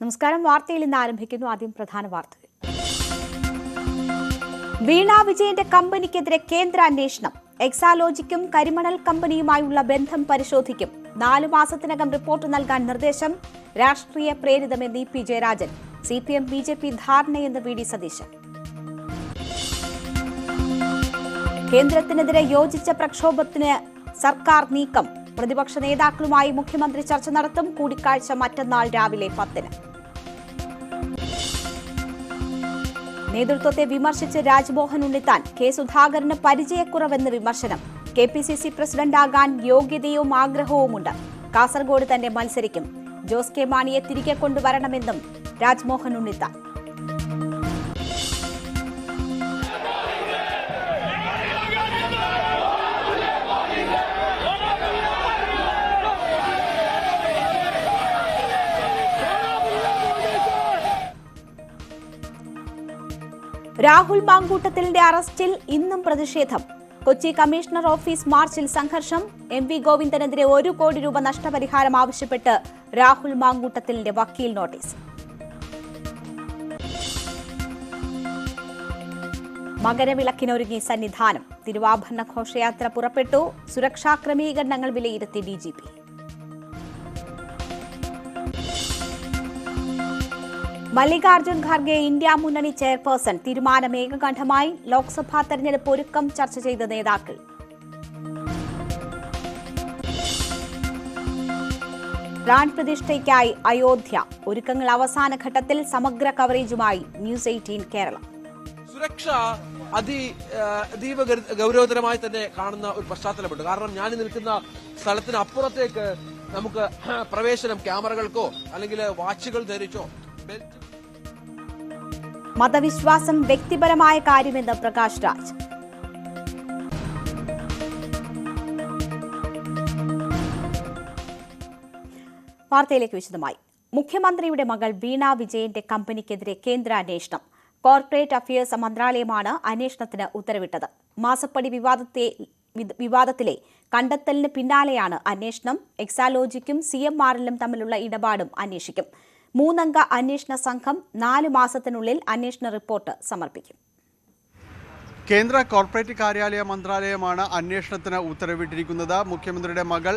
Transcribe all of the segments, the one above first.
നമസ്കാരം. വാർത്തയിൽ ഇന്ന് ആരംഭിക്കുന്നു. ആദ്യം പ്രധാന വാർത്തകൾ. വീണ വിജയന്റെ കമ്പനിക്കെതിരെ കേന്ദ്ര അന്വേഷണം. എക്സാലോജിക്കും കരിമണൽ കമ്പനിയുമായുള്ള ബന്ധം പരിശോധിക്കും. 4 മാസത്തിനകം റിപ്പോർട്ട് നൽകാൻ നിർദ്ദേശം. രാഷ്ട്രീയ പ്രേരിതമെന്ന് ഇ.പി. ജയരാജൻ. CPM BJP ധാരണയെന്ന് വി.ഡി. സതീശൻ. കേന്ദ്രത്തിനെതിരെ യോജിച്ച പ്രക്ഷോഭത്തിന് സർക്കാർ നീക്കം. പ്രതിപക്ഷ നേതാക്കളുമായി മുഖ്യമന്ത്രി ചർച്ച നടത്തും. കൂടിക്കാഴ്ച മറ്റന്നാൾ രാവിലെ 10-ന്. നേതൃത്വത്തെ വിമർശിച്ച് രാജ്മോഹൻ ഉണ്ണിത്താൻ. കെ സുധാകരന് പരിചയക്കുറവെന്ന് വിമർശനം. KPCC പ്രസിഡന്റാകാൻ യോഗ്യതയും ആഗ്രഹവുമുണ്ട്. കാസർഗോഡ് തന്നെ മത്സരിക്കും. ജോസ് കെ മാണിയെ തിരികെ കൊണ്ടുവരണമെന്നും രാജ്മോഹൻ ഉണ്ണിത്താൻ. രാഹുൽ മാങ്കൂട്ടത്തിലിന്റെ അറസ്റ്റിൽ ഇന്നും പ്രതിഷേധം. കൊച്ചി കമ്മീഷണർ ഓഫീസ് മാർച്ചിൽ സംഘർഷം. MV ഗോവിന്ദനെതിരെ 1 കോടി രൂപ നഷ്ടപരിഹാരം ആവശ്യപ്പെട്ട് രാഹുൽ മാങ്കൂട്ടത്തിലിന്റെ വക്കീൽ നോട്ടീസ്. മകരവിളക്കിനൊരുങ്ങി സന്നിധാനം. തിരുവാഭരണ ഘോഷയാത്ര പുറപ്പെട്ടു. സുരക്ഷാ ക്രമീകരണങ്ങൾ വിലയിരുത്തി DGP. മല്ലികാർജ്ജുൻ ഖാർഗെ ഇന്ത്യ മുന്നണി ചെയർപേഴ്സൺ. തീരുമാനം ഏകകണ്ഠമായി. ലോക്സഭാ തെരഞ്ഞെടുപ്പ് ഒരുക്കം ചർച്ച ചെയ്ത നേതാക്കൾ. പ്രാൺ പ്രതിഷ്ഠയ്ക്കായി അയോധ്യ. ഒരുക്കങ്ങൾ അവസാന ഘട്ടത്തിൽ. സമഗ്ര കവറേജുമായി News 18 കേരളം. സുരക്ഷ അതീവ ഗൗരവതരമായി തന്നെ കാണുന്ന ഒരു പശ്ചാത്തലമുണ്ട്. കാരണം ഞാൻ നിൽക്കുന്ന സ്ഥലത്തിന് അപ്പുറത്തേക്ക് നമുക്ക് പ്രവേശനം ക്യാമറകൾക്കോ അല്ലെങ്കിൽ വാച്ചുകൾ ധരിച്ചോ മതവിശ്വാസം വ്യക്തിപരമായ കാര്യമെന്ന് പ്രകാശ് രാജ്. വാർത്തയിലേക്ക് വിശദമായി. മുഖ്യമന്ത്രിയുടെ മകൾ വീണ വിജയന്റെ കമ്പനിക്കെതിരെ കേന്ദ്ര അന്വേഷണം. കോർപ്പറേറ്റ് അഫയേഴ്സ് മന്ത്രാലയമാണ് അന്വേഷണത്തിന് ഉത്തരവിട്ടത്. മാസപ്പടി വിവാദത്തിലെ കണ്ടെത്തലിന് പിന്നാലെയാണ് അന്വേഷണം. എക്സാലോജിക്കും CMRL തമ്മിലുള്ള ഇടപാടും അന്വേഷിക്കും. 3-അംഗ അന്വേഷണ സംഘം 4 മാസത്തിനുള്ളിൽ അന്വേഷണ റിപ്പോർട്ട് സമർപ്പിക്കും. കേന്ദ്ര കോർപ്പറേറ്റ് കാര്യാലയ മന്ത്രാലയമാണ് അന്വേഷണത്തിന് ഉത്തരവിട്ടിരിക്കുന്നത്. മുഖ്യമന്ത്രിയുടെ മകൾ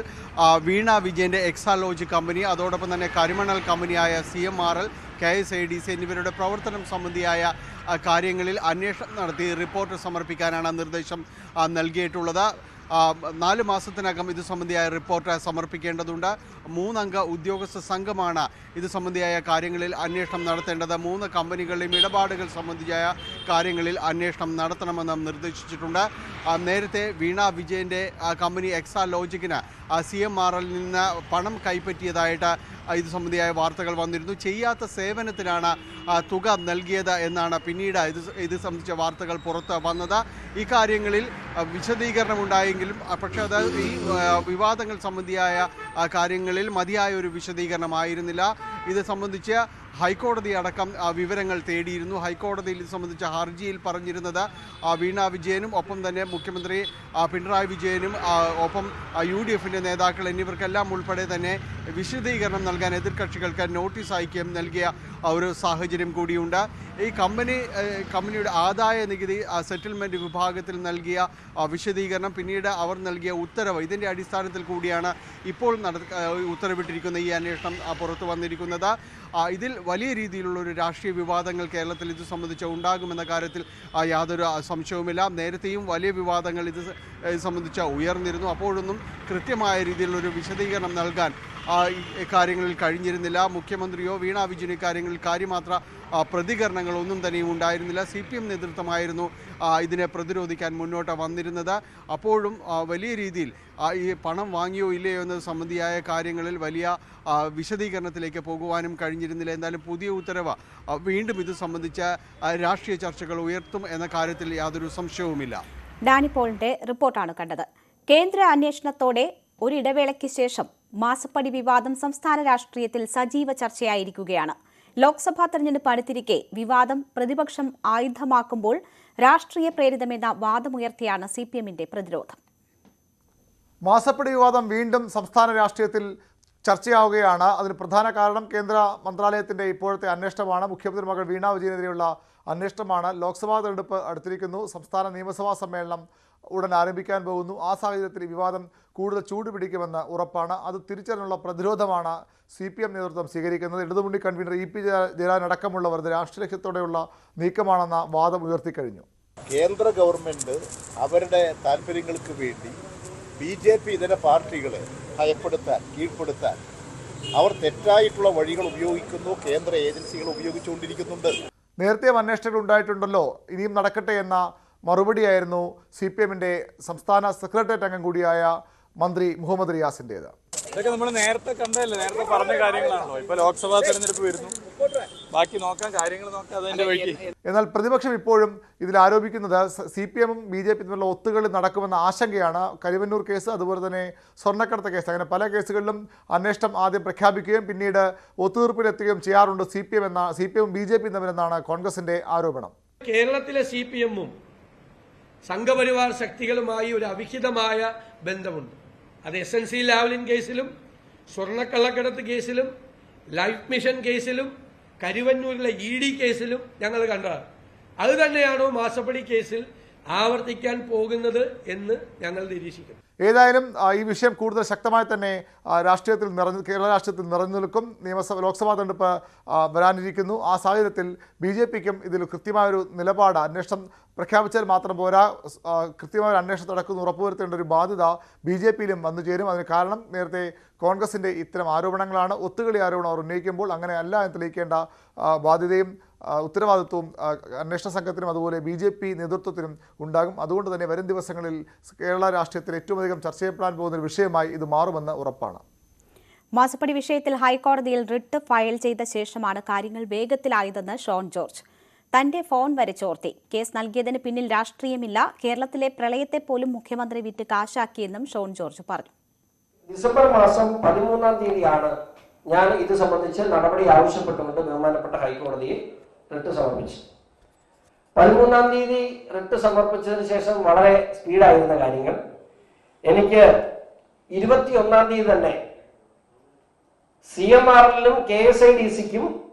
വീണ വിജയന്റെ എക്സാലോജി കമ്പനി, അതോടൊപ്പം തന്നെ കരിമണൽ കമ്പനിയായ CMRL, KSIDC എന്നിവരുടെ പ്രവർത്തനം സംബന്ധിയായ കാര്യങ്ങളിൽ അന്വേഷണം നടത്തി റിപ്പോർട്ട് സമർപ്പിക്കാനാണ് നിർദ്ദേശം നൽകിയിട്ടുള്ളത്. 4 മാസത്തിനകം ഇത് സംബന്ധിയായ റിപ്പോർട്ട് സമർപ്പിക്കേണ്ടതുണ്ട്. 3-അംഗ ഉദ്യോഗസ്ഥ സംഘമാണ് ഇത് സംബന്ധിയായ കാര്യങ്ങളിൽ അന്വേഷണം നടത്തേണ്ടത്. 3 കമ്പനികളുടെയും ഇടപാടുകൾ സംബന്ധിയായ കാര്യങ്ങളിൽ അന്വേഷണം നടത്തണമെന്നും നിർദ്ദേശിച്ചിട്ടുണ്ട്. നേരത്തെ വീണ വിജയന്റെ കമ്പനി എക്സാലോജിക്കിന് CMRL നിന്ന് പണം കൈപ്പറ്റിയതായിട്ട് ഇത് സംബന്ധിയായ വാർത്തകൾ വന്നിരുന്നു. ചെയ്യാത്ത സേവനത്തിനാണ് തുക നൽകിയത് എന്നാണ് പിന്നീട് ഇത് സംബന്ധിച്ച വാർത്തകൾ പുറത്ത് വന്നത്. ഈ കാര്യങ്ങളിൽ വിശദീകരണം ഉണ്ടായെങ്കിലും പക്ഷേ അത് ഈ വിവാദങ്ങൾ സംബന്ധിയായ കാര്യങ്ങളിൽ മതിയായ ഒരു വിശദീകരണമായിരുന്നില്ല. ഇത് സംബന്ധിച്ച് ഹൈക്കോടതി അടക്കം വിവരങ്ങൾ തേടിയിരുന്നു. ഹൈക്കോടതിയിൽ ഇത് സംബന്ധിച്ച ഹർജിയിൽ പറഞ്ഞിരുന്നത് വീണ വിജയനും ഒപ്പം തന്നെ മുഖ്യമന്ത്രി പിണറായി വിജയനും ഒപ്പം UDFന്റെ നേതാക്കൾ എന്നിവർക്കെല്ലാം ഉൾപ്പെടെ തന്നെ വിശദീകരണം നൽകാൻ എതിർകക്ഷികൾക്ക് നോട്ടീസ് അയക്കുകയും നൽകിയ ഒരു സാഹചര്യം കൂടിയുണ്ട്. ഈ കമ്പനിയുടെ ആദായ നികുതി സെറ്റിൽമെൻറ്റ് വിഭാഗത്തിൽ നൽകിയ വിശദീകരണം, പിന്നീട് അവർ നൽകിയ ഉത്തരവ്, ഇതിൻ്റെ അടിസ്ഥാനത്തിൽ കൂടിയാണ് ഇപ്പോൾ ഉത്തരവിട്ടിരിക്കുന്ന ഈ അന്വേഷണം പുറത്തു വന്നിരിക്കുന്നത്. ഇതിൽ വലിയ രീതിയിലുള്ള ഒരു രാഷ്ട്രീയ വിവാദങ്ങൾ കേരളത്തിൽ ഇത് സംബന്ധിച്ച് ഉണ്ടാകുമെന്ന കാര്യത്തിൽ യാതൊരു സംശയവുമില്ല. നേരത്തെയും വലിയ വിവാദങ്ങൾ ഇത് സംബന്ധിച്ച് ഉയർന്നിരുന്നു. അപ്പോഴൊന്നും കൃത്യമായ രീതിയിലുള്ളൊരു വിശദീകരണം നൽകാൻ കാര്യങ്ങളിൽ കഴിഞ്ഞിരുന്നില്ല. മുഖ്യമന്ത്രിയോ വീണ വിജയനോ ഇക്കാര്യങ്ങളിൽ കാര്യമാത്ര പ്രതികരണങ്ങളൊന്നും തന്നെയും ഉണ്ടായിരുന്നില്ല. CPM നേതൃത്വമായിരുന്നു ഇതിനെ പ്രതിരോധിക്കാൻ മുന്നോട്ട് വന്നിരുന്നത്. അപ്പോഴും വലിയ രീതിയിൽ ഈ പണം വാങ്ങിയോ ഇല്ലയോ എന്നത് സംബന്ധിയായ കാര്യങ്ങളിൽ വലിയ വിശദീകരണത്തിലേക്ക് പോകുവാനും കഴിഞ്ഞിരുന്നില്ല. എന്തായാലും പുതിയ ഉത്തരവ് വീണ്ടും ഇത് സംബന്ധിച്ച രാഷ്ട്രീയ ചർച്ചകൾ ഉയർത്തും എന്ന കാര്യത്തിൽ യാതൊരു സംശയവുമില്ല. ഡാനി പോളിന്റെ റിപ്പോർട്ടാണ് കണ്ടത്. കേന്ദ്ര അന്വേഷണത്തോടെ ഒരിടവേളയ്ക്ക് ശേഷം മാസപ്പടി വിവാദം സംസ്ഥാന രാഷ്ട്രീയത്തിൽ സജീവ ചർച്ചയായിരിക്കുകയാണ്. ലോക്സഭാ തെരഞ്ഞെടുപ്പ് അടുത്തിരിക്കെ വിവാദം പ്രതിപക്ഷം ആയുധമാക്കുമ്പോൾ രാഷ്ട്രീയ പ്രേരിതമെന്ന വാദമുയർത്തിയാണ് CPMന്റെ പ്രതിരോധം. മാസപ്പടി വിവാദം വീണ്ടും സംസ്ഥാന രാഷ്ട്രീയത്തിൽ ചർച്ചയാവുകയാണ്. അതിന് പ്രധാന കാരണം കേന്ദ്ര മന്ത്രാലയത്തിൻ്റെ ഇപ്പോഴത്തെ അന്വേഷണമാണ്. മുഖ്യമന്ത്രി മകൾ വീണ വിജയനെതിരെയുള്ള അന്വേഷണമാണ്. ലോക്സഭാ തെരഞ്ഞെടുപ്പ് അടുത്തിരിക്കുന്നു. സംസ്ഥാന നിയമസഭാ സമ്മേളനം ഉടൻ ആരംഭിക്കാൻ പോകുന്നു. ആ സാഹചര്യത്തിൽ വിവാദം കൂടുതൽ ചൂടുപിടിക്കുമെന്ന് ഉറപ്പാണ്. അത് തിരിച്ചറിഞ്ഞുള്ള പ്രതിരോധമാണ് CPM നേതൃത്വം സ്വീകരിക്കുന്നത്. ഇടതുമുന്നണി കൺവീനർ EP ജയരാജൻ അടക്കമുള്ളവർ രാഷ്ട്രീയ ലക്ഷ്യത്തോടെയുള്ള നീക്കമാണെന്ന വാദം ഉയർത്തിക്കഴിഞ്ഞു. കേന്ദ്ര ഗവൺമെൻറ് അവരുടെ താല്പര്യങ്ങൾക്ക് വേണ്ടി BJP ഇതര പാർട്ടികളെ ഭയപ്പെടുത്താൻ, കീഴ്പ്പെടുത്താൻ അവർ തെറ്റായിട്ടുള്ള വഴികൾ ഉപയോഗിക്കുന്നു, കേന്ദ്ര ഏജൻസികൾ ഉപയോഗിച്ചുകൊണ്ടിരിക്കുന്നുണ്ട്. നേരത്തെയും അന്വേഷണങ്ങൾ ഉണ്ടായിട്ടുണ്ടല്ലോ, ഇനിയും നടക്കട്ടെ എന്ന മറുപടിയായിരുന്നു CPMന്റെ സംസ്ഥാന സെക്രട്ടേറിയറ്റ് അംഗം കൂടിയായ മന്ത്രി മുഹമ്മദ് റിയാസിൻ്റേത്. ഇതൊക്കെ നമ്മൾ നേരത്തെ കണ്ടതല്ലേ, നേരത്തെ പറഞ്ഞ കാര്യങ്ങളാണല്ലോ. ഇപ്പോൾ ലോക്സഭാ തെരഞ്ഞെടുപ്പ് വരുന്നു, ബാക്കി നോക്കാം, കാര്യങ്ങൾ നോക്കാം അതിൻ്റെ വഴിക്ക്. എന്നാൽ പ്രതിപക്ഷം ഇപ്പോഴും ഇതിൽ ആരോപിക്കുന്നത് CPM-ഉം BJP തമ്മിലുള്ള ഒത്തുകളി നടക്കുമെന്ന ആശങ്കയാണ്. കരിവന്നൂർ കേസ്, അതുപോലെ തന്നെ സ്വർണ്ണക്കടത്ത് കേസ്, അങ്ങനെ പല കേസുകളിലും അന്വേഷണം ആദ്യം പ്രഖ്യാപിക്കുകയും പിന്നീട് ഒത്തുതീർപ്പിലെത്തുകയും ചെയ്യാറുണ്ട് CPM-ഉം BJP-യും തമ്മിലെന്നാണ് കോൺഗ്രസിന്റെ ആരോപണം. കേരളത്തിലെ CPM-ഉം സംഘപരിവാർ ശക്തികളുമായി ഒരു അവിഹിതമായ ബന്ധമുണ്ട്. അത് SNC ലാവ്ലിൻ കേസിലും സ്വർണ്ണക്കള്ളക്കടത്ത് കേസിലും ലൈഫ് മിഷൻ കേസിലും കരുവന്നൂരിലെ ED കേസിലും ഞങ്ങൾ കണ്ടതാണ്. അത് തന്നെയാണോ മാസപ്പടി കേസിൽ ആവർത്തിക്കാൻ പോകുന്നത് എന്ന് ഞങ്ങൾ നിരീക്ഷിക്കുന്നു. ഏതായാലും ഈ വിഷയം കൂടുതൽ ശക്തമായി തന്നെ കേരള രാഷ്ട്രീയത്തിൽ നിറഞ്ഞു നിൽക്കും. ലോക്സഭാ തെരഞ്ഞെടുപ്പ് വരാനിരിക്കുന്നു. ആ സാഹചര്യത്തിൽ BJP-ക്കും ഇതിൽ കൃത്യമായൊരു നിലപാട്, അന്വേഷണം പ്രഖ്യാപിച്ചാൽ മാത്രം പോരാ, കൃത്യമായ അന്വേഷണം നടക്കുന്ന ഉറപ്പുവരുത്തേണ്ട ഒരു ബാധ്യത BJP-യിലും വന്നു ചേരും. അതിന് കാരണം നേരത്തെ കോൺഗ്രസിൻ്റെ ഇത്തരം ആരോപണങ്ങളാണ്. ഒത്തുകളി ആരോപണം അവർ ഉന്നയിക്കുമ്പോൾ അങ്ങനെയല്ല എന്ന് തെളിയിക്കേണ്ട ബാധ്യതയും ഉത്തരവാദിത്വവും അന്വേഷണ സംഘത്തിനും അതുപോലെ BJP നേതൃത്വത്തിനും ഉണ്ടാകും. അതുകൊണ്ട് തന്നെ വരും ദിവസങ്ങളിൽ കേരള രാഷ്ട്രീയത്തിൽ ഏറ്റവും അധികം ചർച്ച ചെയ്യപ്പെടാൻ പോകുന്ന ഒരു വിഷയമായി ഇത് മാറുമെന്ന് ഉറപ്പാണ്. മാസപ്പടി വിഷയത്തിൽ ഹൈക്കോടതിയിൽ റിട്ട് ഫയൽ ചെയ്ത ശേഷമാണ് കാര്യങ്ങൾ വേഗത്തിലായതെന്ന് ഷോൺ ജോർജ്. തന്റെ ഫോൺ വരെ ചോർത്തി. കേസ് നൽകിയതിന് പിന്നിൽ രാഷ്ട്രീയമില്ല, കേരളത്തിലെ പ്രളയത്തെ പോലും മുഖ്യമന്ത്രി വിറ്റ് കാശാക്കിയെന്നും ഷോൺ ജോർജ് പറഞ്ഞു. ഡിസംബർ മാസം 13-ാം തീയതിയാണ് ഞാൻ ഇത് സംബന്ധിച്ച് നടപടി ആവശ്യപ്പെട്ടുകൊണ്ട് ബഹുമാനപ്പെട്ട ഹൈക്കോടതിയിൽ റിട്ട് സമർപ്പിച്ചു. 13-ാം തീയതി റിട്ട് സമർപ്പിച്ചതിന് ശേഷം വളരെ സ്പീഡായിരുന്ന കാര്യങ്ങൾ എനിക്ക് 21-ാം തീയതി തന്നെ CMRL-നും KSIDC-ക്കും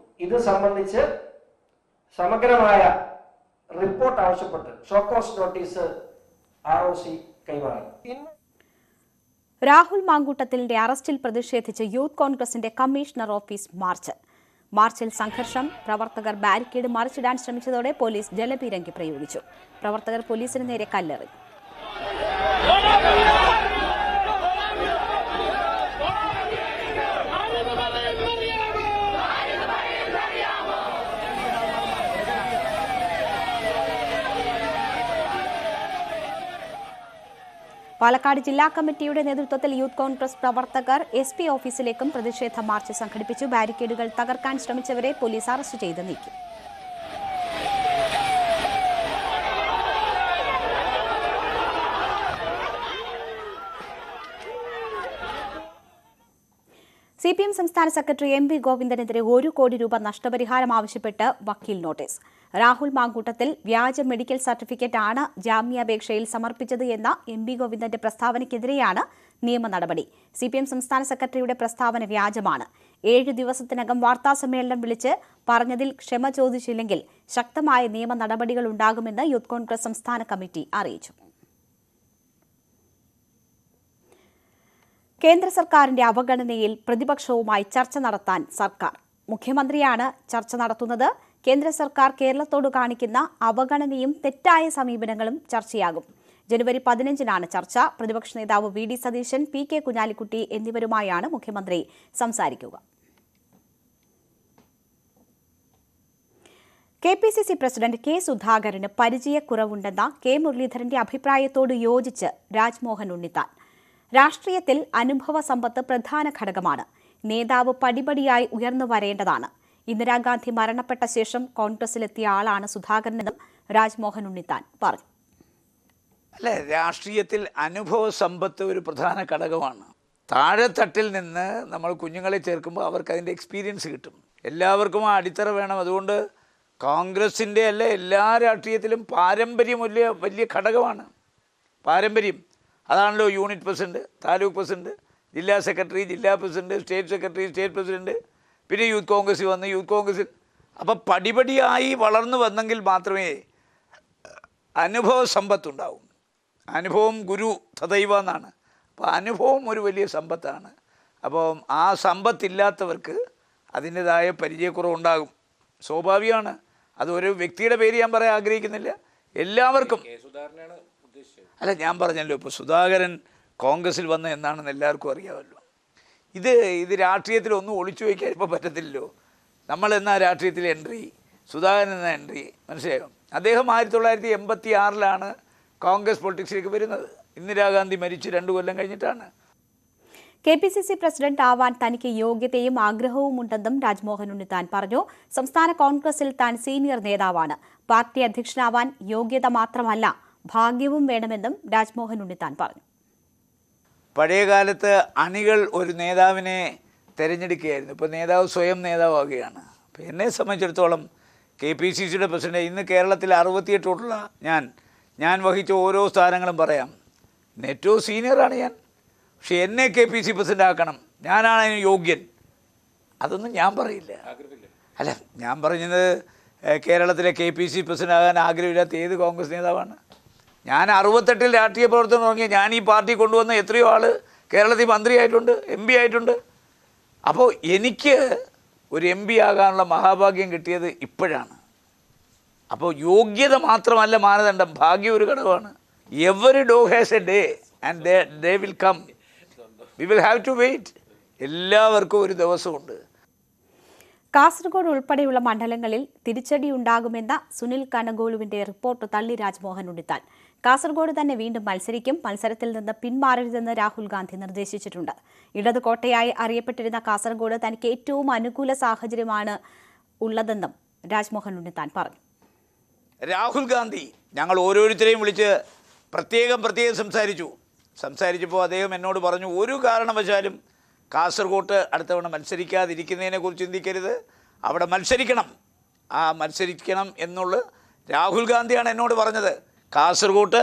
ഇത് സംബന്ധിച്ച് സമഗ്രമായ റിപ്പോർട്ട് ആവശ്യപ്പെട്ട് ഷോക്കോസ് നോട്ടീസ് ROC കൈമാറി. രാഹുൽ മാങ്കൂട്ടത്തിലിന്റെ അറസ്റ്റിൽ പ്രതിഷേധിച്ച് യൂത്ത് കോൺഗ്രസിന്റെ കമ്മീഷണർ ഓഫീസ് മാർച്ചിൽ സംഘർഷം. പ്രവർത്തകർ ബാരിക്കേഡ് മറിച്ചിടാൻ ശ്രമിച്ചതോടെ പോലീസ് ജലപീരങ്കി പ്രയോഗിച്ചു. പ്രവർത്തകർ പോലീസിന് നേരെ കല്ലെറിഞ്ഞു. പാലക്കാട് ജില്ലാ കമ്മിറ്റിയുടെ നേതൃത്വത്തിൽ യൂത്ത് കോൺഗ്രസ് പ്രവർത്തകർ SP ഓഫീസിലേക്കും പ്രതിഷേധ മാർച്ച് സംഘടിപ്പിച്ചു. ബാരിക്കേഡുകൾ തകർക്കാൻ ശ്രമിച്ചവരെ പോലീസ് അറസ്റ്റ് ചെയ്ത് നീക്കി. CPM സംസ്ഥാന സെക്രട്ടറി MV ഗോവിന്ദനെതിരെ 1 കോടി രൂപ നഷ്ടപരിഹാരം ആവശ്യപ്പെട്ട് വക്കീൽ നോട്ടീസ്. രാഹുൽ മാങ്കൂട്ടത്തിൽ വ്യാജ മെഡിക്കൽ സർട്ടിഫിക്കറ്റ് ആണ് ജാമ്യാപേക്ഷയിൽ സമർപ്പിച്ചത് എന്ന MV ഗോവിന്ദന്റെ പ്രസ്താവനയ്ക്കെതിരെയാണ് നിയമ നടപടി. CPM സംസ്ഥാന സെക്രട്ടറിയുടെ പ്രസ്താവന വ്യാജമാണ്. 7 ദിവസത്തിനകം വാർത്താസമ്മേളനം വിളിച്ച് പറഞ്ഞതിൽ ക്ഷമ ചോദിച്ചില്ലെങ്കിൽ ശക്തമായ നിയമ നടപടികൾ ഉണ്ടാകുമെന്ന് യൂത്ത് കോൺഗ്രസ് സംസ്ഥാന കമ്മിറ്റി അറിയിച്ചു. കേന്ദ്ര സർക്കാരിന്റെ അവഗണനയിൽ പ്രതിപക്ഷവുമായി ചർച്ച നടത്താൻ സർക്കാർ. മുഖ്യമന്ത്രിയാണ് ചർച്ച നടത്തുന്നത്. കേന്ദ്ര സർക്കാർ കേരളത്തോട് കാണിക്കുന്ന അവഗണനയും തെറ്റായ സമീപനങ്ങളും ചർച്ചയാകും. ജനുവരി 15-നാണ് ചർച്ച. പ്രതിപക്ഷ നേതാവ് VD സതീശൻ, PK കുഞ്ഞാലിക്കുട്ടി എന്നിവരുമായാണ് മുഖ്യമന്ത്രി സംസാരിക്കുക. KPCC പ്രസിഡന്റ് K സുധാകരന് പരിചയക്കുറവുണ്ടെന്ന K മുരളീധരന്റെ അഭിപ്രായത്തോട് യോജിച്ച് രാജ്മോഹൻ ഉണ്ണിത്താൻ. രാഷ്ട്രീയത്തിൽ അനുഭവ സമ്പത്ത് പ്രധാന ഘടകമാണ്. നേതാവ് പടിപടിയായി ഉയർന്നു വരേണ്ടതാണ്. ഇന്ദിരാഗാന്ധി മരണപ്പെട്ട ശേഷം കോൺഗ്രസിലെത്തിയ ആളാണ് സുധാകരനെന്നും രാജ്മോഹൻ ഉണ്ണിത്താൻ പറഞ്ഞു. അല്ലെ, രാഷ്ട്രീയത്തിൽ അനുഭവ സമ്പത്ത് ഒരു പ്രധാന ഘടകമാണ്. താഴെത്തട്ടിൽ നിന്ന് നമ്മൾ കുഞ്ഞുങ്ങളെ ചേർക്കുമ്പോൾ അവർക്ക് അതിൻ്റെ എക്സ്പീരിയൻസ് കിട്ടും. എല്ലാവർക്കും ആ അടിത്തറ വേണം. അതുകൊണ്ട് കോൺഗ്രസിൻ്റെ അല്ല, എല്ലാ രാഷ്ട്രീയത്തിലും പാരമ്പര്യം വലിയ ഘടകമാണ്. പാരമ്പര്യം അതാണല്ലോ യൂണിറ്റ് പ്രസിഡന്റ്, താലൂക്ക് പ്രസിഡന്റ്, ജില്ലാ സെക്രട്ടറി, ജില്ലാ president, state secretary, state president, പിന്നെ യൂത്ത് കോൺഗ്രസ്സിൽ വന്ന് യൂത്ത് കോൺഗ്രസ്സിൽ. അപ്പം പടിപടിയായി വളർന്നു വന്നെങ്കിൽ മാത്രമേ അനുഭവ സമ്പത്തുണ്ടാവും. അനുഭവം ഗുരു തദൈവ എന്നാണ്. അപ്പോൾ അനുഭവം ഒരു വലിയ സമ്പത്താണ്. അപ്പം ആ സമ്പത്തില്ലാത്തവർക്ക് അതിൻ്റെതായ പരിചയക്കുറവുണ്ടാകും, സ്വാഭാവികമാണ്. അത് ഒരു വ്യക്തിയുടെ പേര് ഞാൻ പറയാൻ ആഗ്രഹിക്കുന്നില്ല, എല്ലാവർക്കും. അല്ല, ഞാൻ പറഞ്ഞല്ലോ, ഇപ്പോൾ സുധാകരൻ കോൺഗ്രസ്സിൽ വന്ന എന്നാണെന്ന് എല്ലാവർക്കും അറിയാമല്ലോ. ഇത് രാഷ്ട്രീയത്തിലൊന്നും ഒളിച്ചു വയ്ക്കാൻ ഇപ്പോൾ പറ്റത്തില്ലല്ലോ. നമ്മൾ എന്നാ രാഷ്ട്രീയത്തിൽ എൻട്രി, സുധാകരൻ എന്ന എൻട്രി, മനസ്സിലായോ? അദ്ദേഹം 1986 കോൺഗ്രസ് പൊളിറ്റിക്സിലേക്ക് വരുന്നത്. ഇന്ദിരാഗാന്ധി മരിച്ച് 2 കൊല്ലം കഴിഞ്ഞിട്ടാണ്. KPCC പ്രസിഡന്റ് ആവാൻ തനിക്ക് യോഗ്യതയും ആഗ്രഹവും ഉണ്ടെന്നും രാജ്മോഹൻ ഉണ്ണിത്താൻ പറഞ്ഞു. സംസ്ഥാന കോൺഗ്രസിൽ താൻ സീനിയർ നേതാവാണ്. പാർട്ടി അധ്യക്ഷനാവാൻ യോഗ്യത മാത്രമല്ല, ഭാഗ്യവും വേണമെന്നും രാജ്മോഹൻ ഉണ്ണിത്താൻ പറഞ്ഞു. പഴയകാലത്ത് അണികൾ ഒരു നേതാവിനെ തിരഞ്ഞെടുക്കുകയായിരുന്നു. ഇപ്പോൾ നേതാവ് സ്വയം നേതാവാകുകയാണ്. അപ്പോൾ എന്നെ സംബന്ധിച്ചിടത്തോളം KPCCയുടെ പ്രസിഡന്റ്, ഇന്ന് കേരളത്തിൽ 68 ഞാൻ വഹിച്ച ഓരോ സ്ഥാനങ്ങളും പറയാം. ഏറ്റവും സീനിയറാണ് ഞാൻ. പക്ഷെ എന്നെ KPCC പ്രസിഡന്റ് ആക്കണം, ഞാനാണ് അതിന് യോഗ്യൻ, അതൊന്നും ഞാൻ പറയില്ല. അല്ല, ഞാൻ പറഞ്ഞത് കേരളത്തിലെ KPCC പ്രസിഡന്റ് ആകാൻ ആഗ്രഹമില്ലാത്ത ഏത് കോൺഗ്രസ് നേതാവാണ്? ഞാൻ 68 രാഷ്ട്രീയ പ്രവർത്തനം തുടങ്ങിയ ഞാൻ ഈ പാർട്ടി കൊണ്ടുവന്ന എത്രയോ ആൾ കേരളത്തിൽ മന്ത്രിയായിട്ടുണ്ട്, MP ആയിട്ടുണ്ട്. അപ്പോൾ എനിക്ക് ഒരു MP ആകാനുള്ള മഹാഭാഗ്യം കിട്ടിയത് ഇപ്പോഴാണ്. അപ്പോൾ യോഗ്യത മാത്രമല്ല മാനദണ്ഡം, ഭാഗ്യം ഒരു ഘടകമാണ്. Every dog has a day and they will come. We will have to wait. എല്ലാവർക്കും ഒരു ദിവസമുണ്ട്. കാസർഗോഡ് ഉൾപ്പെടെയുള്ള മണ്ഡലങ്ങളിൽ തിരിച്ചടിയുണ്ടാകുമെന്ന സുനിൽ കനഗോളുവിന്റെ റിപ്പോർട്ട് തള്ളി രാജ്മോഹൻ ഉണ്ണിത്താൻ. കാസർഗോഡ് തന്നെ വീണ്ടും മത്സരിക്കും, മത്സരത്തിൽ നിന്ന് പിന്മാറരുതെന്ന് രാഹുൽ ഗാന്ധി നിർദ്ദേശിച്ചിട്ടുണ്ട്. ഇടത് കോട്ടയായി അറിയപ്പെട്ടിരുന്ന കാസർഗോഡ് തനിക്ക് ഏറ്റവും അനുകൂല സാഹചര്യമാണ് ഉള്ളതെന്നും രാജ്മോഹൻ ഉണ്ണിത്താൻ പറഞ്ഞു. രാഹുൽ ഗാന്ധി ഞങ്ങൾ ഓരോരുത്തരെയും വിളിച്ച് പ്രത്യേകം സംസാരിച്ചപ്പോൾ അദ്ദേഹം എന്നോട് പറഞ്ഞു, ഒരു കാരണവശാലും കാസർഗോട്ട് അടുത്തവണ മത്സരിക്കാതിരിക്കുന്നതിനെക്കുറിച്ച് ചിന്തിക്കരുത്, അവിടെ മത്സരിക്കണം എന്നുള്ള രാഹുൽ ഗാന്ധിയാണ് എന്നോട് പറഞ്ഞത്. കാസർഗോട്ട്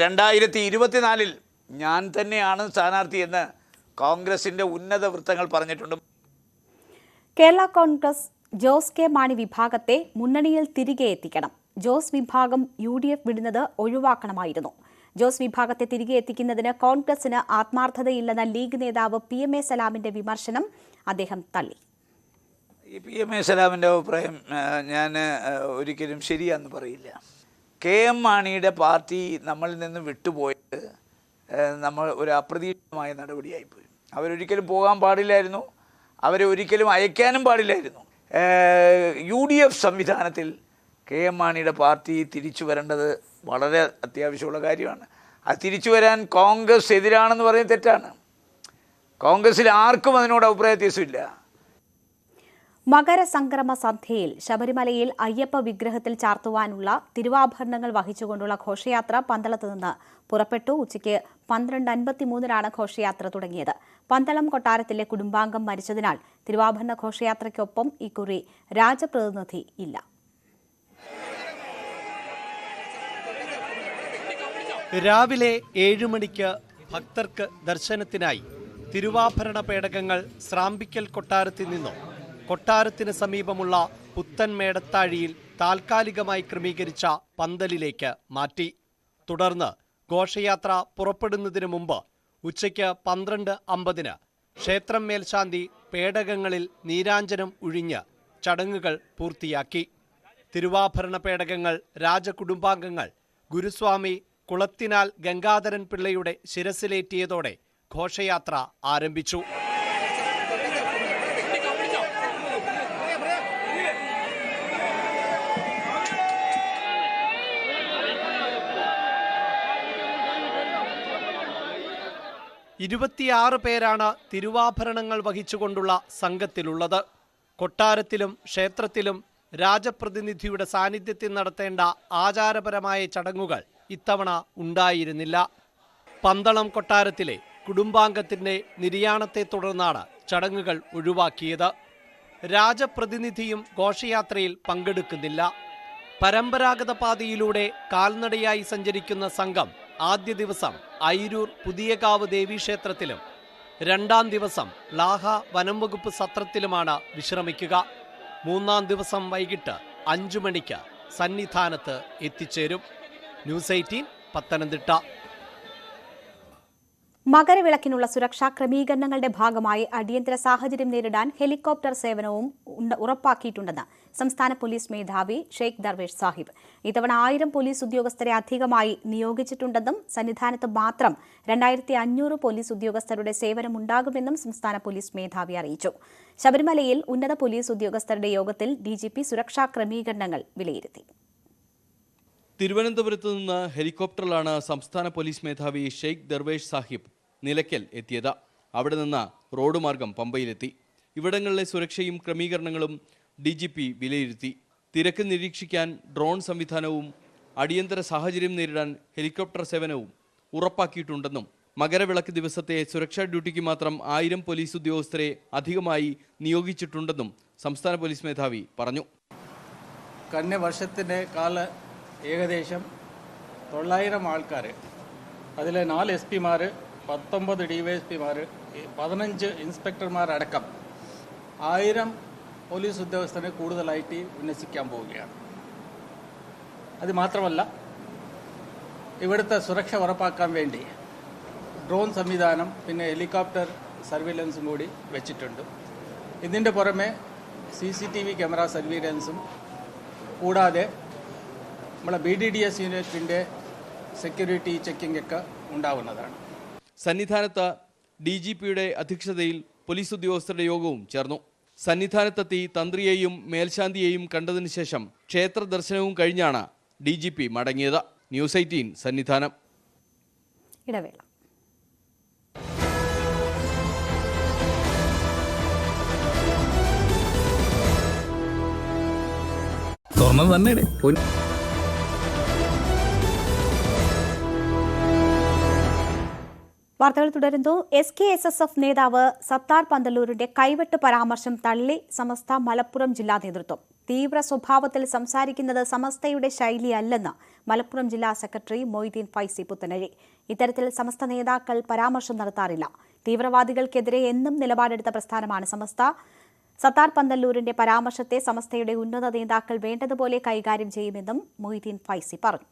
2024 ഞാൻ തന്നെയാണ് സ്ഥാനാർത്ഥി എന്ന് കോൺഗ്രസിൻ്റെ ഉന്നത വൃത്തങ്ങൾ പറഞ്ഞിട്ടുണ്ട്. കേരള കോൺഗ്രസ് ജോസ് കെ മാണി വിഭാഗത്തെ മുന്നണിയിൽ തിരികെ എത്തിക്കണം. ജോസ് വിഭാഗം UDF വിടുന്നത് ഒഴിവാക്കണമായിരുന്നു. ജോസ് വിഭാഗത്തെ തിരികെ എത്തിക്കുന്നതിന് കോൺഗ്രസിന് ആത്മാർത്ഥതയില്ലെന്ന ലീഗ് നേതാവ് PMA സലാമിന്റെ വിമർശനം അദ്ദേഹം തള്ളി. ഈ PMA സലാമിൻ്റെ അഭിപ്രായം ഞാൻ ഒരിക്കലും ശരിയാണെന്ന് പറയില്ല. KM മാണിയുടെ പാർട്ടി നമ്മളിൽ നിന്ന് വിട്ടുപോയത് നമ്മൾ ഒരു അപ്രതീക്ഷിതമായ നടപടിയായിപ്പോയി. അവരൊരിക്കലും പോകാൻ പാടില്ലായിരുന്നു, അവരെ ഒരിക്കലും അയക്കാനും പാടില്ലായിരുന്നു. UDF സംവിധാനത്തിൽ KM മാണിയുടെ പാർട്ടി തിരിച്ചു വരേണ്ടത് വളരെ അത്യാവശ്യമുള്ള കാര്യമാണ്. അത് തിരിച്ചു വരാൻ കോൺഗ്രസ് എതിരാണെന്ന് പറയുന്നത് തെറ്റാണ്. കോൺഗ്രസിൽ ആർക്കും അതിനോട് അഭിപ്രായ വ്യത്യാസമില്ല. മകരസംക്രമ സന്ധ്യയിൽ ശബരിമലയിൽ അയ്യപ്പ വിഗ്രഹത്തിൽ ചാർത്തുവാനുള്ള തിരുവാഭരണങ്ങൾ വഹിച്ചുകൊണ്ടുള്ള ഘോഷയാത്ര പന്തളത്ത് നിന്ന് പുറപ്പെട്ടു. ഉച്ചയ്ക്ക് 12:53 ഘോഷയാത്ര തുടങ്ങിയത്. പന്തളം കൊട്ടാരത്തിലെ കുടുംബാംഗം മരിച്ചതിനാൽ തിരുവാഭരണ ഘോഷയാത്രയ്ക്കൊപ്പം ഇക്കുറി രാജപ്രതിനിധി ഇല്ല. രാവിലെ 7 മണിക്ക് ഭക്തർക്ക് ദർശനത്തിനായി തിരുവാഭരണ പേടകങ്ങൾ സ്രാമ്പിക്കൽ കൊട്ടാരത്തിൽ നിന്നും കൊട്ടാരത്തിന് സമീപമുള്ള പുത്തൻ മേടത്താഴിയിൽ താൽക്കാലികമായി ക്രമീകരിച്ച പന്തലിലേക്ക് മാറ്റി. തുടർന്ന് ഘോഷയാത്ര പുറപ്പെടുന്നതിന് മുമ്പ് ഉച്ചയ്ക്ക് 12:50 ക്ഷേത്രം മേൽശാന്തി പേടകങ്ങളിൽ നീരാഞ്ജനം ഒഴിഞ്ഞ് ചടങ്ങുകൾ പൂർത്തിയാക്കി. തിരുവാഭരണ പേടകങ്ങൾ രാജകുടുംബാംഗങ്ങൾ ഗുരുസ്വാമി കുളത്തിനാൽ ഗംഗാധരൻ പിള്ളയുടെ ശിരസിലേറ്റിയതോടെ ഘോഷയാത്ര ആരംഭിച്ചു. പേരാണ് തിരുവാഭരണങ്ങൾ വഹിച്ചുകൊണ്ടുള്ള സംഘത്തിലുള്ളത്. കൊട്ടാരത്തിലും ക്ഷേത്രത്തിലും രാജപ്രതിനിധിയുടെ സാന്നിധ്യത്തിൽ നടത്തേണ്ട ആചാരപരമായ ചടങ്ങുകൾ ഇത്തവണ ഉണ്ടായിരുന്നില്ല. പന്തളം കൊട്ടാരത്തിലെ കുടുംബാംഗത്തിന്റെ നിര്യാണത്തെ തുടർന്നാണ് ചടങ്ങുകൾ ഒഴിവാക്കിയത്. രാജപ്രതിനിധിയും ഘോഷയാത്രയിൽ പങ്കെടുക്കുന്നില്ല. പരമ്പരാഗത പാതയിലൂടെ കാൽനടയായി സഞ്ചരിക്കുന്ന സംഘം ആദ്യ ദിവസം അയിരൂർ പുതിയകാവ് ദേവീക്ഷേത്രത്തിലും രണ്ടാം ദിവസം ലാഹ വനം വകുപ്പ് സത്രത്തിലുമാണ് വിശ്രമിക്കുക. മൂന്നാം ദിവസം വൈകിട്ട് 5 മണിക്ക് സന്നിധാനത്ത് എത്തിച്ചേരും. ന്യൂസ് 18 പത്തനംതിട്ട. മകരവിളക്കിനുള്ള സുരക്ഷാ ക്രമീകരണങ്ങളുടെ ഭാഗമായി അടിയന്തര സാഹചര്യം നേരിടാൻ ഹെലികോപ്റ്റർ സേവനവും ഉറപ്പാക്കിയിട്ടുണ്ടെന്ന് സംസ്ഥാന പോലീസ് മേധാവി ഷെയ്ഖ് ദർവേഷ് സാഹിബ്. ഇത്തവണ 1000 പോലീസ് ഉദ്യോഗസ്ഥരെ അധികമായി നിയോഗിച്ചിട്ടുണ്ടെന്നും സന്നിധാനത്ത് മാത്രം 2500 പോലീസ് ഉദ്യോഗസ്ഥരുടെ സേവനമുണ്ടാകുമെന്നും സംസ്ഥാന പോലീസ് മേധാവി അറിയിച്ചു. ശബരിമലയിൽ ഉന്നത പോലീസ് ഉദ്യോഗസ്ഥരുടെ യോഗത്തിൽ DGP സുരക്ഷാ ക്രമീകരണങ്ങൾ വിലയിരുത്തി. തിരുവനന്തപുരത്ത് നിന്ന് ഹെലികോപ്റ്ററിലാണ് സംസ്ഥാന പോലീസ് മേധാവി ഷെയ്ഖ് ദർവേഷ് സാഹിബ് നിലയ്ക്കൽ എത്തിയത്. അവിടെ നിന്ന് റോഡ് മാർഗം പമ്പയിലെത്തി. ഇവിടങ്ങളിലെ സുരക്ഷയും ക്രമീകരണങ്ങളും DGP വിലയിരുത്തി. തിരക്ക് നിരീക്ഷിക്കാൻ ഡ്രോൺ സംവിധാനവും അടിയന്തര സാഹചര്യം നേരിടാൻ ഹെലികോപ്റ്റർ സേവനവും ഉറപ്പാക്കിയിട്ടുണ്ടെന്നും മകരവിളക്ക് ദിവസത്തെ സുരക്ഷാ ഡ്യൂട്ടിക്ക് മാത്രം 1000 പോലീസ് ഉദ്യോഗസ്ഥരെ അധികമായി നിയോഗിച്ചിട്ടുണ്ടെന്നും സംസ്ഥാന പോലീസ് മേധാവി പറഞ്ഞു. കഴിഞ്ഞ വർഷത്തിൻ്റെ ഏകദേശം 900 ആൾക്കാർ, അതിൽ 4 SP-മാർ, 19 DYSP-മാർ, 15 ഇൻസ്പെക്ടർമാരടക്കം 1000 പോലീസ് ഉദ്യോഗസ്ഥരെ കൂടുതലായിട്ട് വിന്യസിക്കാൻ പോവുകയാണ്. അത് മാത്രമല്ല, ഇവിടുത്തെ സുരക്ഷ ഉറപ്പാക്കാൻ വേണ്ടി ഡ്രോൺ സംവിധാനം, പിന്നെ ഹെലികോപ്റ്റർ സർവൈലൻസും കൂടി വെച്ചിട്ടുണ്ട്. ഇതിൻ്റെ പുറമെ CCTV ക്യാമറ സർവൈലൻസും കൂടാതെ നമ്മളെ BDDS യൂണിറ്റിൻ്റെ സെക്യൂരിറ്റി ചെക്കിംഗ് ഒക്കെ ഉണ്ടാവുന്നതാണ്. സന്നിധാനത്ത് DGPയുടെ അധ്യക്ഷതയിൽ പോലീസ് ഉദ്യോഗസ്ഥരുടെ യോഗവും ചേർന്നു. സന്നിധാനത്തെത്തി തന്ത്രിയെയും മേൽശാന്തിയെയും കണ്ടതിനു ശേഷം ക്ഷേത്ര ദർശനവും കഴിഞ്ഞാണ് DGP മടങ്ങിയത്. ന്യൂസ് 18 സന്നിധാനം. ഇടവേള. വാർത്തകൾ തുടരുന്നു. SKSSF നേതാവ് സത്താർ പന്തല്ലൂരിന്റെ കൈവെട്ട് പരാമർശം തള്ളി സമസ്ത മലപ്പുറം ജില്ലാ നേതൃത്വം. തീവ്ര സ്വഭാവത്തിൽ സംസാരിക്കുന്നത് സമസ്തയുടെ ശൈലിയല്ലെന്ന് മലപ്പുറം ജില്ലാ സെക്രട്ടറി മൊയ്തീൻ ഫൈസി പുത്തനഴി. ഇത്തരത്തിൽ സമസ്ത നേതാക്കൾ പരാമർശം നടത്താറില്ല. തീവ്രവാദികൾക്കെതിരെ എന്നും നിലപാടെടുത്ത പ്രസ്ഥാനമാണ് സമസ്ത. സത്താർ പന്തല്ലൂരിന്റെ പരാമർശത്തെ സമസ്തയുടെ ഉന്നത നേതാക്കൾ വേണ്ടതുപോലെ കൈകാര്യം ചെയ്യുമെന്നും മൊയ്തീൻ ഫൈസി പറഞ്ഞു.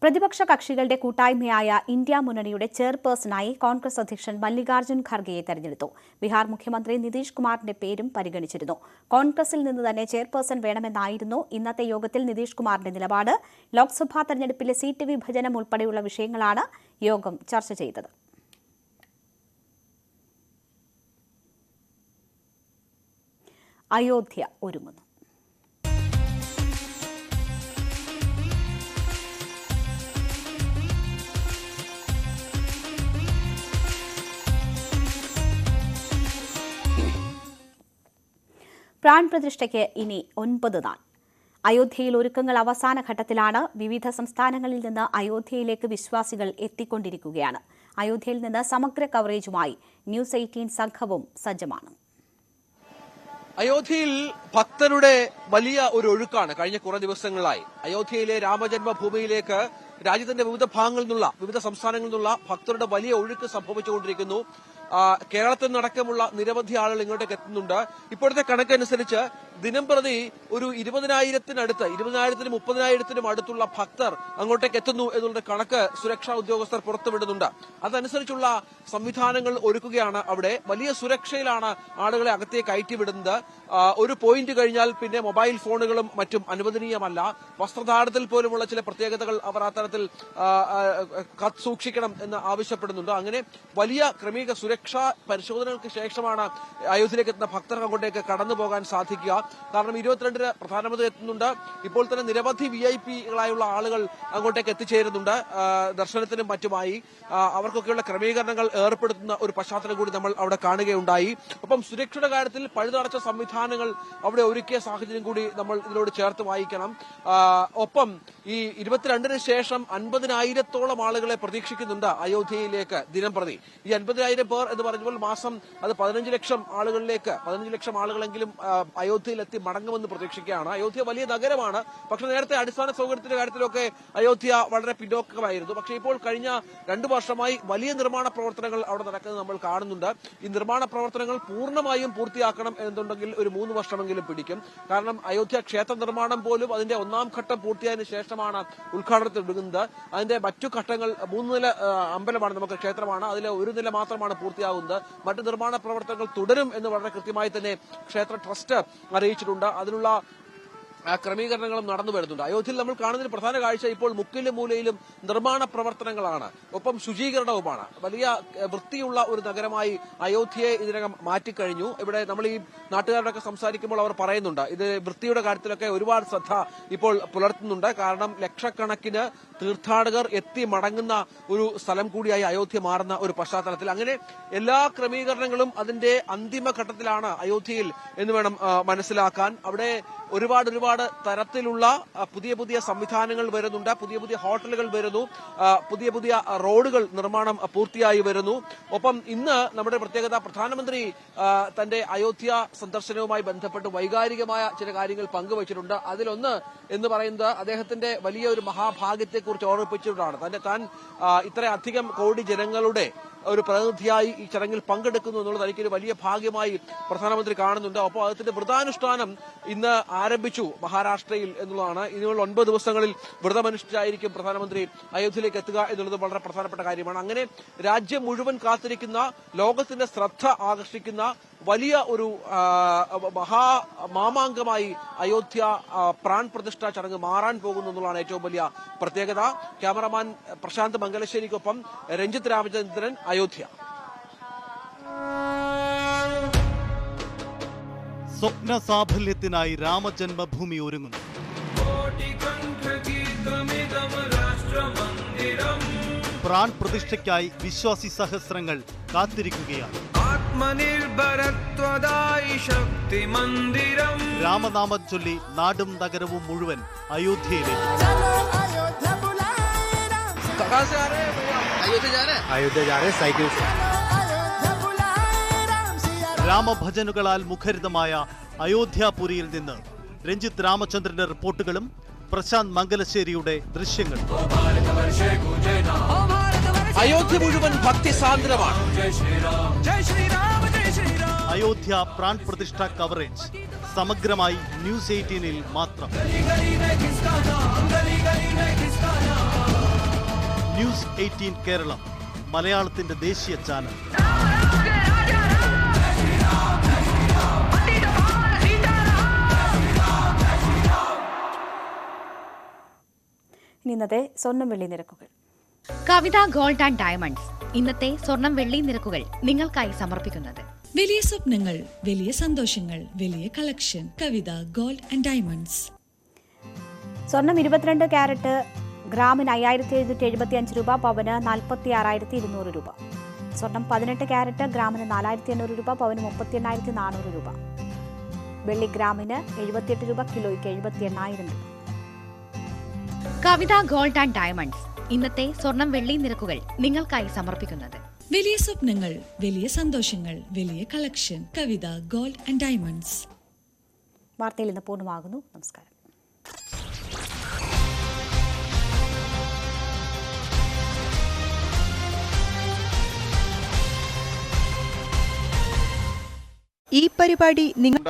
പ്രതിപക്ഷ കക്ഷികളുടെ കൂട്ടായ്മയായ ഇന്ത്യ മുന്നണിയുടെ ചെയർപേഴ്സണായി കോൺഗ്രസ് അധ്യക്ഷൻ മല്ലികാർജ്ജുൻ ഖർഗെയെ തെരഞ്ഞെടുത്തു. ബീഹാർ മുഖ്യമന്ത്രി നിതീഷ് കുമാറിന്റെ പേരും പരിഗണിച്ചിരുന്നു. കോൺഗ്രസിൽ നിന്ന് തന്നെ ചെയർപേഴ്സൺ വേണമെന്നായിരുന്നു ഇന്നത്തെ യോഗത്തിൽ നിതീഷ് കുമാറിന്റെ നിലപാട്. ലോക്സഭാ തെരഞ്ഞെടുപ്പിലെ സീറ്റ് വിഭജനം ഉൾപ്പെടെയുള്ള വിഷയങ്ങളാണ് യോഗം ചർച്ച ചെയ്തത്. അയോധ്യ ഒരുങ്ങുന്നു. പ്രാൺപ്രതിഷ്ഠയ്ക്ക് ഇനി 9 നാൾ. അയോധ്യയിൽ ഒരുക്കങ്ങൾ അവസാന ഘട്ടത്തിലാണ്. വിവിധ സംസ്ഥാനങ്ങളിൽ നിന്ന് അയോധ്യയിലേക്ക് വിശ്വാസികൾ എത്തിക്കൊണ്ടിരിക്കുകയാണ്. അയോധ്യയിൽ നിന്ന് സമഗ്ര കവറേജുമായി ന്യൂസ് 18 സംഘവും സജ്ജമാണ്. അയോധ്യയിൽ ഭക്തരുടെ വലിയ ഒരു ഒഴുക്കാണ് കഴിഞ്ഞ കുറേ ദിവസങ്ങളായി. അയോധ്യയിലെ രാമജന്മഭൂമിയിലേക്ക് രാജ്യത്തിന്റെ വിവിധ ഭാഗങ്ങളിൽ നിന്നുള്ള, വിവിധ സംസ്ഥാനങ്ങളിൽ നിന്നുള്ള ഭക്തരുടെ വലിയ ഒഴുക്ക് സംഭവിച്ചുകൊണ്ടിരിക്കുന്നു. കേരളത്തിൽ നിന്നടക്കമുള്ള നിരവധി ആളുകൾ ഇങ്ങോട്ടേക്ക് എത്തുന്നുണ്ട്. ഇപ്പോഴത്തെ കണക്കനുസരിച്ച് ദിനംപ്രതി ഒരു 20,000-ത്തിനടുത്ത് 20,000-ത്തിനും 30,000-ത്തിനും അടുത്തുള്ള ഭക്തർ അങ്ങോട്ടേക്ക് എത്തുന്നു എന്നുള്ള കണക്ക് സുരക്ഷാ ഉദ്യോഗസ്ഥർ പുറത്തുവിടുന്നുണ്ട്. അതനുസരിച്ചുള്ള സംവിധാനങ്ങൾ ഒരുക്കുകയാണ്. അവിടെ വലിയ സുരക്ഷയിലാണ് ആളുകളെ അകത്തേക്ക് കയറ്റിവിടുന്നത്. ഒരു പോയിന്റ് കഴിഞ്ഞാൽ പിന്നെ മൊബൈൽ ഫോണുകളും മറ്റും അനുവദനീയമല്ല. വസ്ത്രധാരണത്തിൽ പോലുമുള്ള ചില പ്രത്യേകതകൾ അവർ അത്തരത്തിൽ സൂക്ഷിക്കണം എന്ന് ആവശ്യപ്പെടുന്നുണ്ട്. അങ്ങനെ വലിയ സുരക്ഷാ പരിശോധനകൾക്ക് ശേഷമാണ് അയോധ്യയിലേക്ക് എത്തുന്ന ഭക്തർക്ക് അങ്ങോട്ടേക്ക് കടന്നു പോകാൻ സാധിക്കുക. കാരണം 22-ന് പ്രധാനമന്ത്രി എത്തുന്നുണ്ട്. ഇപ്പോൾ തന്നെ നിരവധി VIP-കളായുള്ള ആളുകൾ അങ്ങോട്ടേക്ക് എത്തിച്ചേരുന്നുണ്ട്. ദർശനത്തിനും മറ്റുമായി അവർക്കൊക്കെയുള്ള ക്രമീകരണങ്ങൾ ഏർപ്പെടുത്തുന്ന ഒരു പശ്ചാത്തലം കൂടി നമ്മൾ അവിടെ കാണുകയുണ്ടായി. ഒപ്പം സുരക്ഷയുടെ കാര്യത്തിൽ പഴുതടച്ച സംവിധാനങ്ങൾ അവിടെ ഒരുക്കിയ സാഹചര്യം കൂടി നമ്മൾ ഇതിനോട് ചേർത്ത് വായിക്കണം. ഒപ്പം ഈ 22-ന് ശേഷം 50,000-ഓളം ആളുകളെ പ്രതീക്ഷിക്കുന്നുണ്ട് അയോധ്യയിലേക്ക് ദിനം പ്രതി. ഈ 50,000 പേർ എന്ന് പറയുമ്പോൾ മാസം അത് 15 ലക്ഷം ആളുകളെങ്കിലും അയോധ്യയിലെത്തി മടങ്ങുമെന്ന് പ്രതീക്ഷിക്കുകയാണ്. അയോധ്യ വലിയ നഗരമാണ്. പക്ഷെ നേരത്തെ അടിസ്ഥാന സൗകര്യത്തിന്റെ കാര്യത്തിലൊക്കെ അയോധ്യ വളരെ പിന്നോക്കമായിരുന്നു. പക്ഷേ ഇപ്പോൾ കഴിഞ്ഞ 2 വർഷമായി വലിയ നിർമ്മാണ പ്രവർത്തനങ്ങൾ അവിടെ നടക്കുന്നത് നമ്മൾ കാണുന്നുണ്ട്. ഈ നിർമ്മാണ പ്രവർത്തനങ്ങൾ പൂർണ്ണമായും പൂർത്തിയാക്കണം എന്നുണ്ടെങ്കിൽ ഒരു 3 വർഷമെങ്കിലും പിടിക്കും. കാരണം അയോധ്യ ക്ഷേത്ര നിർമ്മാണം പോലും അതിന്റെ 1ാം ഘട്ടം പൂർത്തിയായതിനു ശേഷമാണ് ഉദ്ഘാടനത്തിൽ ഒടുങ്ങുന്നത്. അതിന്റെ മറ്റു ഘട്ടങ്ങൾ 3 നില അമ്പലമാണ്, നമുക്ക് ക്ഷേത്രമാണ്, അതിൽ 1 നില മാത്രമാണ് പൂർത്തിയാകുന്നത്. മറ്റു നിർമ്മാണ പ്രവർത്തനങ്ങൾ തുടരും എന്ന് വളരെ കൃത്യമായി തന്നെ ക്ഷേത്ര ട്രസ്റ്റ് അറിയിച്ചിട്ടുണ്ട്. അതിനുള്ള ക്രമീകരണങ്ങളും നടന്നു വരുന്നുണ്ട്. അയോധ്യയിൽ നമ്മൾ കാണുന്നതിന് പ്രധാന കാഴ്ച ഇപ്പോൾ മുക്കിലും മൂലയിലും നിർമ്മാണ പ്രവർത്തനങ്ങളാണ്, ഒപ്പം ശുചീകരണവുമാണ്. വലിയ വൃത്തിയുള്ള ഒരു നഗരമായി അയോധ്യയെ ഇതിനകം മാറ്റിക്കഴിഞ്ഞു. ഇവിടെ നമ്മൾ ഈ നാട്ടുകാരോടൊക്കെ സംസാരിക്കുമ്പോൾ അവർ പറയുന്നുണ്ട് ഇത് വൃത്തിയുടെ കാര്യത്തിലൊക്കെ ഒരുപാട് ശ്രദ്ധ ഇപ്പോൾ പുലർത്തുന്നുണ്ട്. കാരണം ലക്ഷക്കണക്കിന് തീർത്ഥാടകർ എത്തി മടങ്ങുന്ന ഒരു സ്ഥലം കൂടിയായി അയോധ്യ മാറുന്ന ഒരു പശ്ചാത്തലത്തിൽ അങ്ങനെ എല്ലാ ക്രമീകരണങ്ങളും അതിന്റെ അന്തിമഘട്ടത്തിലാണ് അയോധ്യയിൽ എന്ന് വേണം മനസ്സിലാക്കാൻ. അവിടെ ഒരുപാട് തരത്തിലുള്ള പുതിയ സംവിധാനങ്ങൾ വരുന്നുണ്ട്. പുതിയ ഹോട്ടലുകൾ വരുന്നു. പുതിയ റോഡുകൾ നിർമ്മാണം പൂർത്തിയായി വരുന്നു. ഒപ്പം ഇന്ന് നമ്മുടെ പ്രത്യേകത, പ്രധാനമന്ത്രി തന്റെ അയോധ്യ സന്ദർശനവുമായി ബന്ധപ്പെട്ട് വൈകാരികമായ ചില കാര്യങ്ങൾ പങ്കുവച്ചിട്ടുണ്ട്. അതിലൊന്ന് എന്ന് പറയുന്നത് അദ്ദേഹത്തിന്റെ വലിയ ഒരു മഹാഭാഗ്യത്തെക്കുറിച്ച് ഓർമ്മിപ്പിച്ചിട്ടാണ്. താൻ ഇത്രയധികം കോടി ജനങ്ങളുടെ ഒരു പ്രതിനിധിയായി ഈ ചടങ്ങിൽ പങ്കെടുക്കുന്നു എന്നുള്ളത് എനിക്കൊരു വലിയ ഭാഗ്യമായി പ്രധാനമന്ത്രി കാണുന്നുണ്ട്. അപ്പോൾ അതിന്റെ വ്രതാനുഷ്ഠാനം ഇന്ന് ആരംഭിച്ചു മഹാരാഷ്ട്രയിൽ എന്നുള്ളതാണ്. ഇനിയുള്ള 9 ദിവസങ്ങളിൽ വ്രതമനുഷ്ഠിച്ചായിരിക്കും പ്രധാനമന്ത്രി അയോധ്യയിലേക്ക് എത്തുക എന്നുള്ളത് വളരെ പ്രധാനപ്പെട്ട കാര്യമാണ്. അങ്ങനെ രാജ്യം മുഴുവൻ കാത്തിരിക്കുന്ന, ലോകത്തിന്റെ ശ്രദ്ധ ആകർഷിക്കുന്ന വലിയ ഒരു മാമാങ്കമായി അയോധ്യ പ്രാൺ പ്രതിഷ്ഠാ ചടങ്ങ് മാറാൻ പോകുന്നു എന്നുള്ളതാണ് ഏറ്റവും വലിയ പ്രത്യേകത. ക്യാമറമാൻ പ്രശാന്ത് മംഗലശ്ശേരിക്കൊപ്പം രഞ്ജിത്ത് രാമചന്ദ്രൻ, അയോധ്യ. സ്വപ്ന സാഫല്യത്തിനായി രാമജന്മഭൂമി ഒരുങ്ങുന്നു. പ്രാൺ പ്രതിഷ്ഠയ്ക്കായി വിശ്വാസി സഹസ്രങ്ങൾ കാത്തിരിക്കുകയാണ്. രാമനാമം ചൊല്ലി നാടും നഗരവും മുഴുവൻ അയോധ്യയിലേക്ക്. രാമഭജനുകളാൽ മുഖരിതമായ അയോധ്യാപുരിയിൽ നിന്ന് രഞ്ജിത്ത് രാമചന്ദ്രന്റെ റിപ്പോർട്ടുകളും പ്രശാന്ത് മംഗലശ്ശേരിയുടെ ദൃശ്യങ്ങളും. അയോധ്യ മുഴുവൻ ഭക്തിസാന്ദ്രമാണ്. അയോധ്യ പ്രാൺ പ്രതിഷ്ഠ കവറേജ് സമഗ്രമായി ന്യൂസ് 18-ൽ മാത്രം. ന്യൂസ് 18 കേരളം, മലയാളത്തിന്റെ ദേശീയ ചാനൽ. ഇന്നത്തെ സ്വർണം വെള്ളി നിരക്കുകൾ. കവിത ഗോൾഡ് ആൻഡ് ഡയമണ്ട്സ് ഇന്നത്തെ സ്വർണം വെള്ളി നിരക്കുകൾ നിങ്ങൾക്കായി സമർപ്പിക്കുന്നത്. വലിയ സ്വപ്നങ്ങൾ, വലിയ സന്തോഷങ്ങൾ, വലിയ collection. Kavitha gold and diamonds. സ്വർണം 22 ക്യാരറ്റ് ഗ്രാമിന് 5775 രൂപ, പവന് 46,200 രൂപ. സ്വർണം 18 ക്യാരറ്റ് ഗ്രാമിന് 4800 രൂപ, പവന് 38,400 രൂപ. വെള്ളി ഗ്രാമിന് 78 രൂപ, കിലോയ്ക്ക് 78,000 രൂപ. കവിത ഗോൾഡ് ആൻഡ് ഡയമണ്ട്സ് ഇന്നത്തെ സ്വർണം വെള്ളി നിരക്കുകൾ നിങ്ങൾക്കായി സമർപ്പിക്കുന്നത്. വലിയ സ്വപ്നങ്ങൾ, വലിയ സന്തോഷങ്ങൾ, വലിയ collection. Kavitha gold and diamonds. വാർത്തയിൽ ഇന്ന് പൂർണ്ണമാകുന്നു. നമസ്കാരം. ഈ പരിപാടി നിങ്ങൾ